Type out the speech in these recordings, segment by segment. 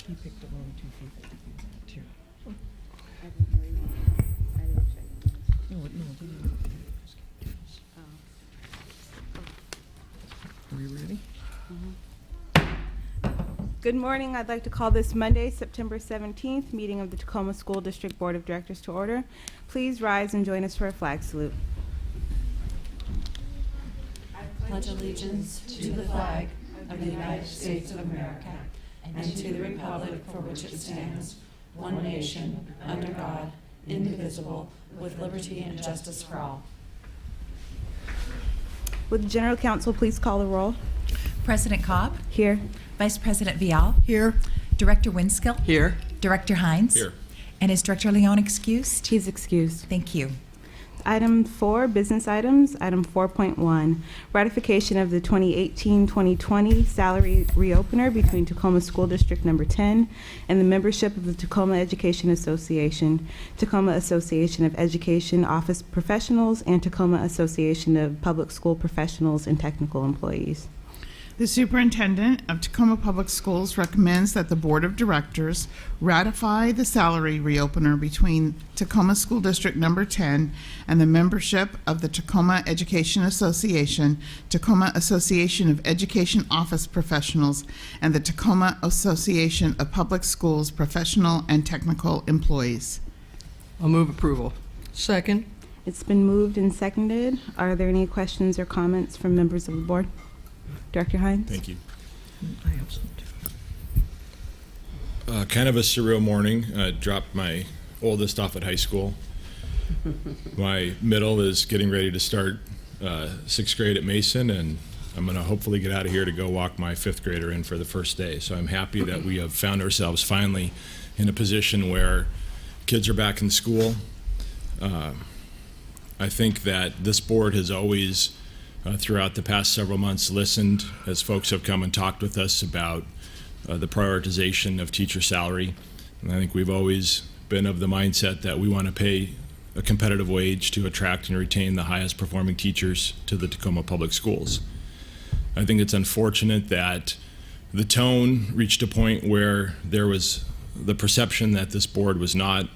He picked up only 2 people to do that too. I didn't check. No, they didn't. Are we ready? Good morning. I'd like to call this Monday, September 17th, meeting of the Tacoma School District Board of Directors to order. Please rise and join us for a flag salute. Pledge allegiance to the flag of the United States of America and to the republic for which it stands, one nation, under God, indivisible, with liberty and justice for all. Would the General Counsel please call the roll? President Cobb, Here. Vice President Vial, Here. Director Winskill, Here. Director Hines. Here. And is Director Leon excused? He's excused. Thank you. Item 4, business items. Item 4.1, ratification of the 2018-2020 salary reopener between Tacoma School District Number 10 and the membership of the Tacoma Education Association, Tacoma Association of Education Office Professionals, and Tacoma Association of Public School Professionals and Technical Employees. The Superintendent of Tacoma Public Schools recommends that the Board of Directors ratify the salary reopener between Tacoma School District Number 10 and the membership of the Tacoma Education Association, Tacoma Association of Education Office Professionals, and the Tacoma Association of Public Schools Professional and Technical Employees. I'll move approval. Second. It's been moved and seconded. Are there any questions or comments from members of the board? Director Hines? Thank you. I have some too. Kind of a surreal morning. I dropped my oldest off at high school. My middle is getting ready to start 6th grade at Mason, and I'm going to hopefully get out of here to go walk my 5th grader in for the first day. So I'm happy that we have found ourselves finally in a position where kids are back in school. I think that this board has always throughout the past several months listened as folks have come and talked with us about the prioritization of teacher salary. And I think we've always been of the mindset that we want to pay a competitive wage to attract and retain the highest performing teachers to the Tacoma Public Schools. I think it's unfortunate that the tone reached a point where there was the perception that this board was not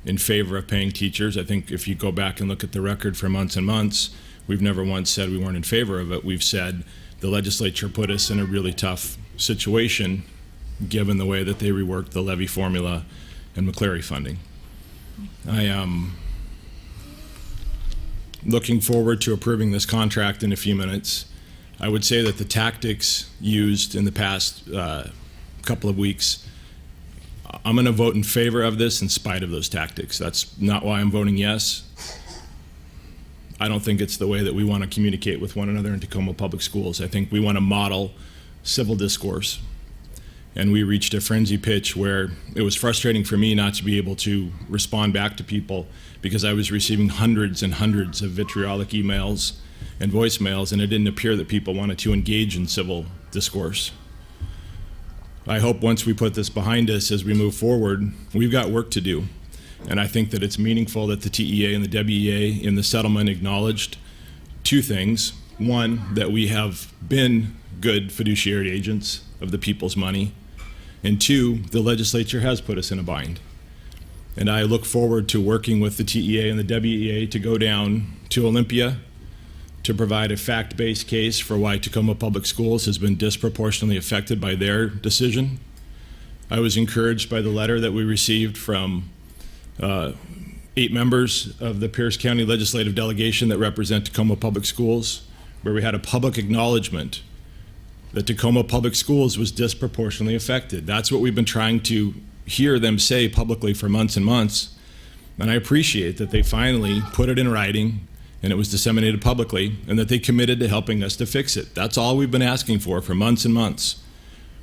in favor of paying teachers. I think if you go back and look at the record for months and months, we've never once said we weren't in favor of it. We've said the legislature put us in a really tough situation given the way that they reworked the levy formula and McCleary funding. I am looking forward to approving this contract in a few minutes. I would say that the tactics used in the past couple of weeks, I'm going to vote in favor of this in spite of those tactics. That's not why I'm voting yes. I don't think it's the way that we want to communicate with one another in Tacoma Public Schools. I think we want to model civil discourse. And we reached a frenzy pitch where it was frustrating for me not to be able to respond back to people because I was receiving hundreds and hundreds of vitriolic emails and voicemails, and it didn't appear that people wanted to engage in civil discourse. I hope once we put this behind us as we move forward, we've got work to do. And I think that it's meaningful that the TEA and the WEA in the settlement acknowledged 2 things. One, that we have been good fiduciary agents of the people's money. And 2, the legislature has put us in a bind. And I look forward to working with the TEA and the WEA to go down to Olympia to provide a fact-based case for why Tacoma Public Schools has been disproportionately affected by their decision. I was encouraged by the letter that we received from 8 members of the Pierce County Legislative Delegation that represent Tacoma Public Schools, where we had a public acknowledgement that Tacoma Public Schools was disproportionately affected. That's what we've been trying to hear them say publicly for months and months. And I appreciate that they finally put it in writing and it was disseminated publicly and that they committed to helping us to fix it. That's all we've been asking for months and months.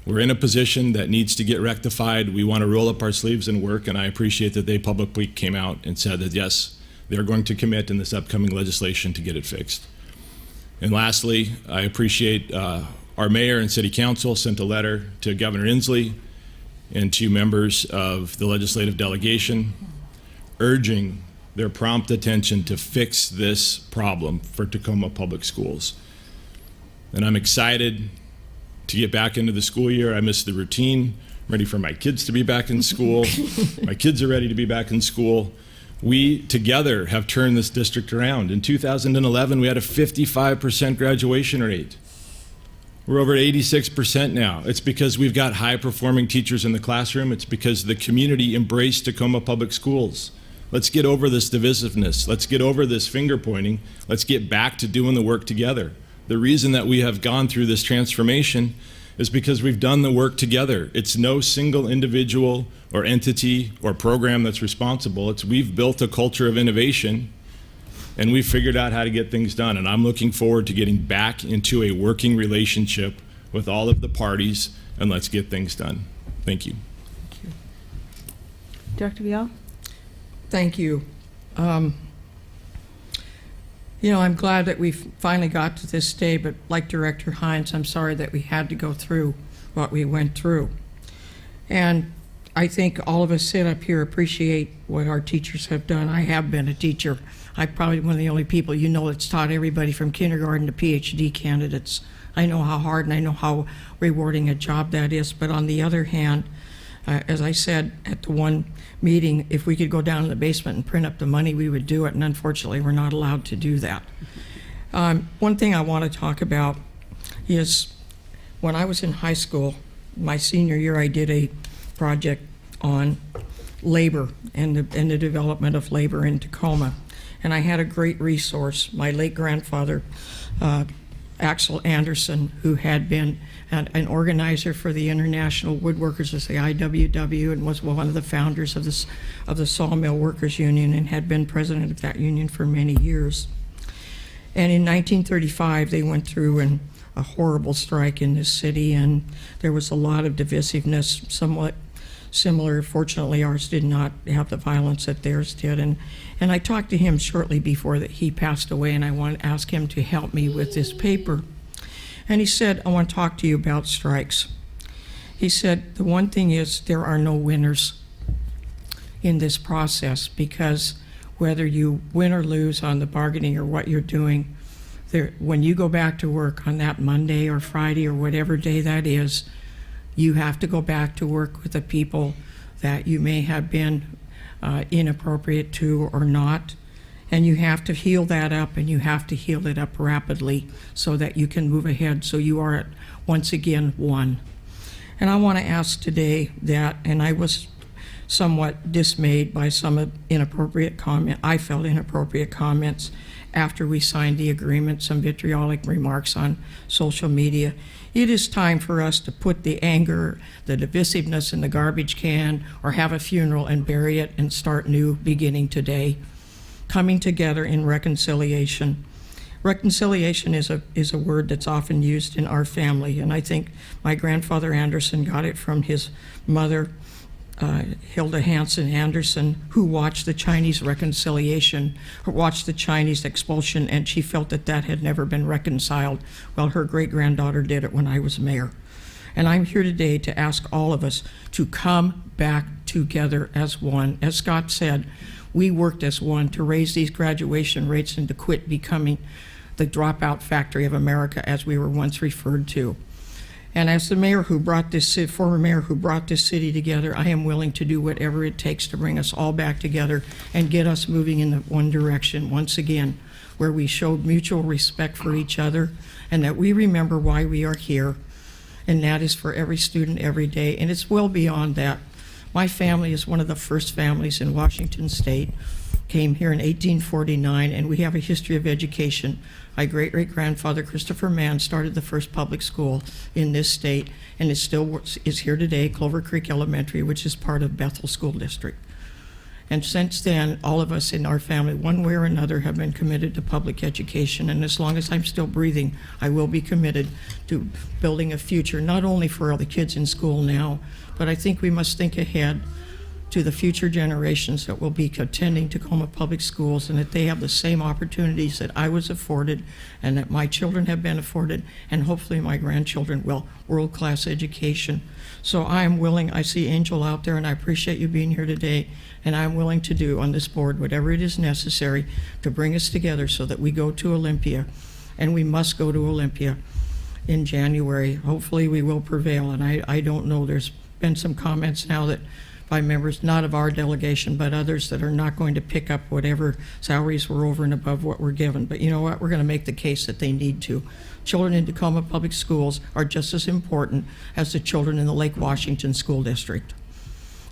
We're in a position that needs to get rectified. We want to roll up our sleeves and work, and I appreciate that they publicly came out and said that, yes, they're going to commit in this upcoming legislation to get it fixed. And lastly, I appreciate our mayor and city council sent a letter to Governor Inslee and to members of the legislative delegation urging their prompt attention to fix this problem for Tacoma Public Schools. And I'm excited to get back into the school year. I miss the routine. I'm ready for my kids to be back in school. My kids are ready to be back in school. We together have turned this district around. In 2011, we had a 55% graduation rate. We're over 86% now. It's because we've got high-performing teachers in the classroom. It's because the community embraced Tacoma Public Schools. Let's get over this divisiveness. Let's get over this finger-pointing. Let's get back to doing the work together. The reason that we have gone through this transformation is because we've done the work together. It's no single individual or entity or program that's responsible. We've built a culture of innovation, and we've figured out how to get things done. And I'm looking forward to getting back into a working relationship with all of the parties, and let's get things done. Thank you. Director Vial? Thank you. I'm glad that we finally got to this day, but like Director Hines, I'm sorry that we had to go through what we went through. And I think all of us sit up here appreciate what our teachers have done. I have been a teacher. I'm probably one of the only people that's taught everybody from kindergarten to PhD candidates. I know how hard and I know how rewarding a job that is. But on the other hand, as I said at the one meeting, if we could go down in the basement and print up the money, we would do it. And unfortunately, we're not allowed to do that. One thing I want to talk about is when I was in high school, my senior year, I did a project on labor and the development of labor in Tacoma. And I had a great resource. My late grandfather, Axel Anderson, who had been an organizer for the International Woodworkers of the IWW and was one of the founders of the Sawmill Workers Union and had been president of that union for many years. And in 1935, they went through a horrible strike in this city, and there was a lot of divisiveness, somewhat similar. Fortunately, ours did not have the violence that theirs did. And I talked to him shortly before that he passed away, and I want to ask him to help me with this paper. And he said, I want to talk to you about strikes. He said, the one thing is there are no winners in this process, because whether you win or lose on the bargaining or what you're doing, when you go back to work on that Monday or Friday or whatever day that is, you have to go back to work with the people that you may have been inappropriate to or not. And you have to heal that up, and you have to heal it up rapidly so that you can move ahead, so you are once again one. And I want to ask today that, and I was somewhat dismayed by some inappropriate comment. I felt inappropriate comments after we signed the agreement, some vitriolic remarks on social media. It is time for us to put the anger, the divisiveness in the garbage can, or have a funeral and bury it and start new beginning today. Coming together in reconciliation. Reconciliation is a word that's often used in our family, and I think my grandfather Anderson got it from his mother, Hilda Hansen Anderson, who watched the Chinese reconciliation, watched the Chinese expulsion, and she felt that had never been reconciled. Well, her great-granddaughter did it when I was mayor. And I'm here today to ask all of us to come back together as one. As Scott said, we worked as one to raise these graduation rates and to quit becoming the dropout factory of America, as we were once referred to. And as the mayor who brought this, former mayor who brought this city together, I am willing to do whatever it takes to bring us all back together and get us moving in the one direction once again, where we showed mutual respect for each other and that we remember why we are here. And that is for every student every day, and it's well beyond that. My family is one of the first families in Washington State, came here in 1849, and we have a history of education. My great-great-grandfather, Christopher Mann, started the first public school in this state, and it still is here today, Clover Creek Elementary, which is part of Bethel School District. And since then, all of us in our family, one way or another, have been committed to public education. And as long as I'm still breathing, I will be committed to building a future, not only for all the kids in school now, but I think we must think ahead to the future generations that will be attending Tacoma Public Schools, and that they have the same opportunities that I was afforded and that my children have been afforded, and hopefully my grandchildren will, world-class education. So I am willing, I see Angel out there, and I appreciate you being here today, and I'm willing to do on this board whatever it is necessary to bring us together so that we go to Olympia, and we must go to Olympia in January. Hopefully we will prevail, and I don't know, there's been some comments now that by members, not of our delegation, but others that are not going to pick up whatever salaries were over and above what we're given. But you know what? We're going to make the case that they need to. Children in Tacoma Public Schools are just as important as the children in the Lake Washington School District.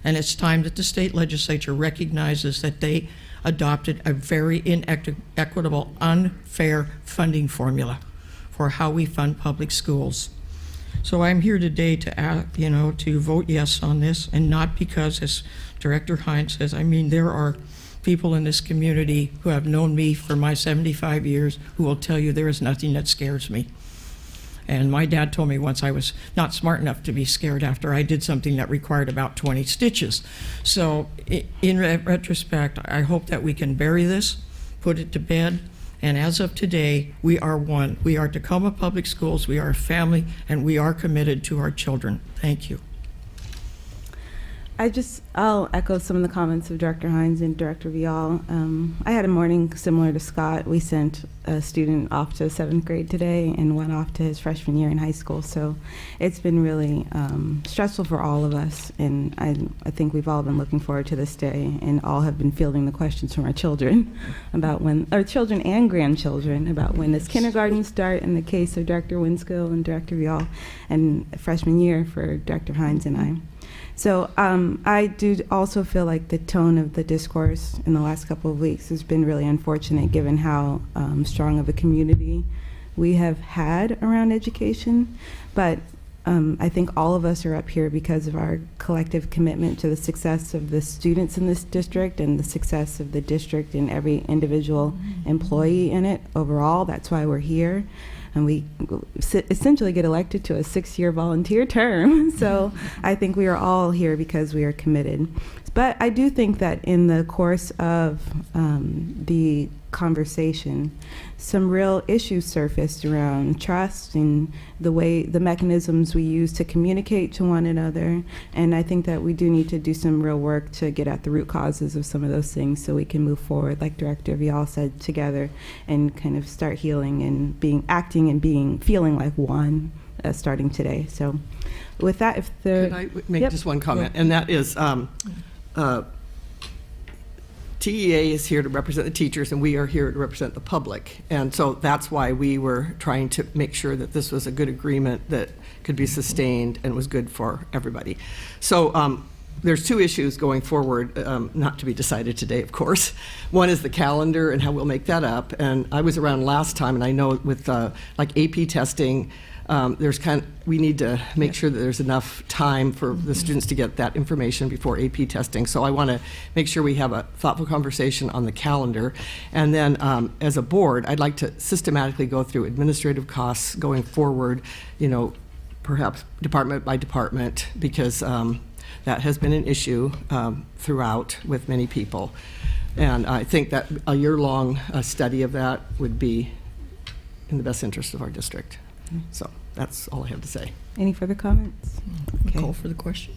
And it's time that the state legislature recognizes that they adopted a very inequitable, unfair funding formula for how we fund public schools. So I'm here today to, to vote yes on this, and not because, as Director Hines says, I mean, there are people in this community who have known me for my 75 years who will tell you there is nothing that scares me. And my dad told me once I was not smart enough to be scared after I did something that required about 20 stitches. So in retrospect, I hope that we can bury this, put it to bed, and as of today, we are one. We are Tacoma Public Schools, we are a family, and we are committed to our children. Thank you. I'll echo some of the comments of Director Hines and Director Vial. I had a morning similar to Scott. We sent a student off to 7th grade today and one off to his freshman year in high school. So it's been really stressful for all of us. And I think we've all been looking forward to this day, and all have been fielding the questions from our children about when, our children and grandchildren, about when does kindergarten start, in the case of Director Winskill and Director Vial, and freshman year for Director Hines and I. So I do also feel like the tone of the discourse in the last couple of weeks has been really unfortunate, given how strong of a community we have had around education. But I think all of us are up here because of our collective commitment to the success of the students in this district and the success of the district and every individual employee in it overall. That's why we're here. And we essentially get elected to a 6-year volunteer term. So I think we are all here because we are committed. But I do think that in the course of the conversation, some real issues surfaced around trust and the mechanisms we use to communicate to one another. And I think that we do need to do some real work to get at the root causes of some of those things so we can move forward, like Director Vial said, together and kind of start healing and feeling like one starting today. So with that, if there... Could I make Yep. just one comment? And that is, TEA is here to represent the teachers, and we are here to represent the public. And so that's why we were trying to make sure that this was a good agreement that could be sustained and was good for everybody. So there's 2 issues going forward, not to be decided today, of course. One is the calendar and how we'll make that up. And I was around last time, and I know with like AP testing, we need to make sure that there's enough time for the students to get that information before AP testing. So I want to make sure we have a thoughtful conversation on the calendar. And then as a board, I'd like to systematically go through administrative costs going forward, perhaps department by department, because that has been an issue throughout with many people. And I think that a year-long study of that would be in the best interest of our district. So that's all I have to say. Any further comments? Call for the question.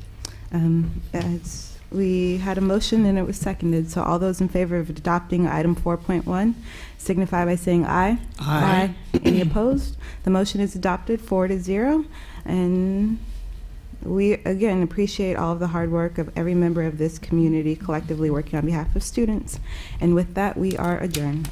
We had a motion and it was seconded. So all those in favor of adopting item 4.1 signify by saying aye. Aye. Any opposed? The motion is adopted 4-0. And we, again, appreciate all of the hard work of every member of this community collectively working on behalf of students. And with that, we are adjourned.